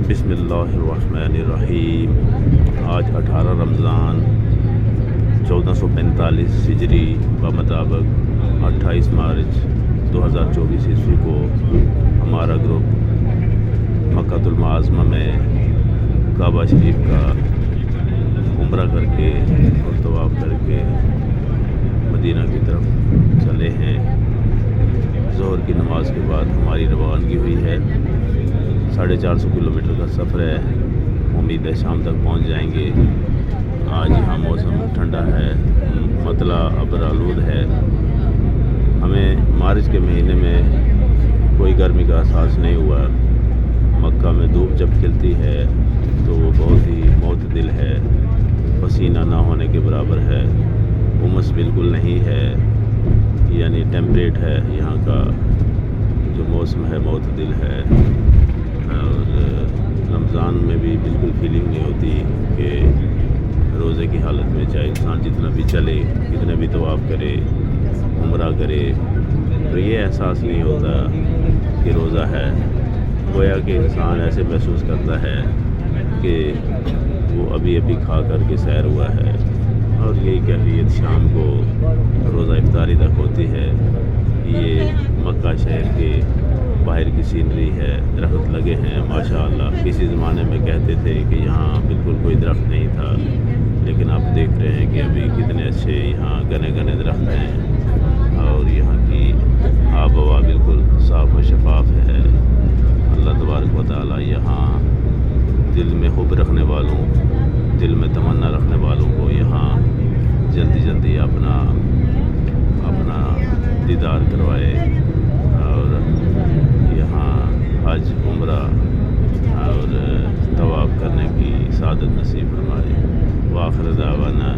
بسم اللہ الرحمن الرحیم۔ آج 18 رمضان 1445 ہجری بمطابق 28 مارچ 2024 عیسوی کو ہمارا گروپ مکۃ المعظمہ میں کعبہ شریف کا عمرہ کر کے اور طواف کر کے مدینہ کی طرف چلے ہیں۔ ظہر کی نماز کے بعد ہماری روانگی ہوئی ہے۔ 450 کلومیٹر کا سفر ہے۔ امید ہے شام تک پہنچ جائیں گے۔ آج یہاں موسم ٹھنڈا ہے، مطلع ابر آلود ہے۔ ہمیں مارچ کے مہینے میں کوئی گرمی کا احساس نہیں ہوا۔ مکہ میں دھوپ جب کھلتی ہے تو وہ بہت ہی معتدل ہے، پسینہ نہ ہونے کے برابر ہے، امس بالکل نہیں ہے، یعنی ٹیمپریٹ ہے۔ یہاں کا جو موسم ہے معتدل ہے، اور رمضان میں بھی بالکل فیلنگ نہیں ہوتی کہ روزے کی حالت میں چاہے انسان جتنا بھی چلے، کتنے بھی طواف کرے، عمرہ کرے، تو یہ احساس نہیں ہوتا کہ روزہ ہے۔ گویا کہ انسان ایسے محسوس کرتا ہے کہ وہ ابھی کھا کر کے سیر ہوا ہے، اور یہی کیفیت شام کو روزہ افطاری تک ہوتی ہے۔ یہ مکہ شہر کے باہر کی سینری ہے، درخت لگے ہیں ماشاءاللہ۔ کسی زمانے میں کہتے تھے کہ یہاں بالکل کوئی درخت نہیں تھا، لیکن آپ دیکھ رہے ہیں کہ ابھی کتنے اچھے یہاں گھنے گھنے درخت ہیں، اور یہاں کی آب و ہوا بالکل صاف و شفاف ہے۔ اللہ تبارک و تعالی یہاں دل میں حب رکھنے والوں، دل میں تمنا رکھنے والوں کو یہاں جلدی جلدی اپنا دیدار کروائے، اور یہاں حج، عمرہ اور طواف کرنے کی سعادت نصیب فرمائے۔ وآخر دعوانا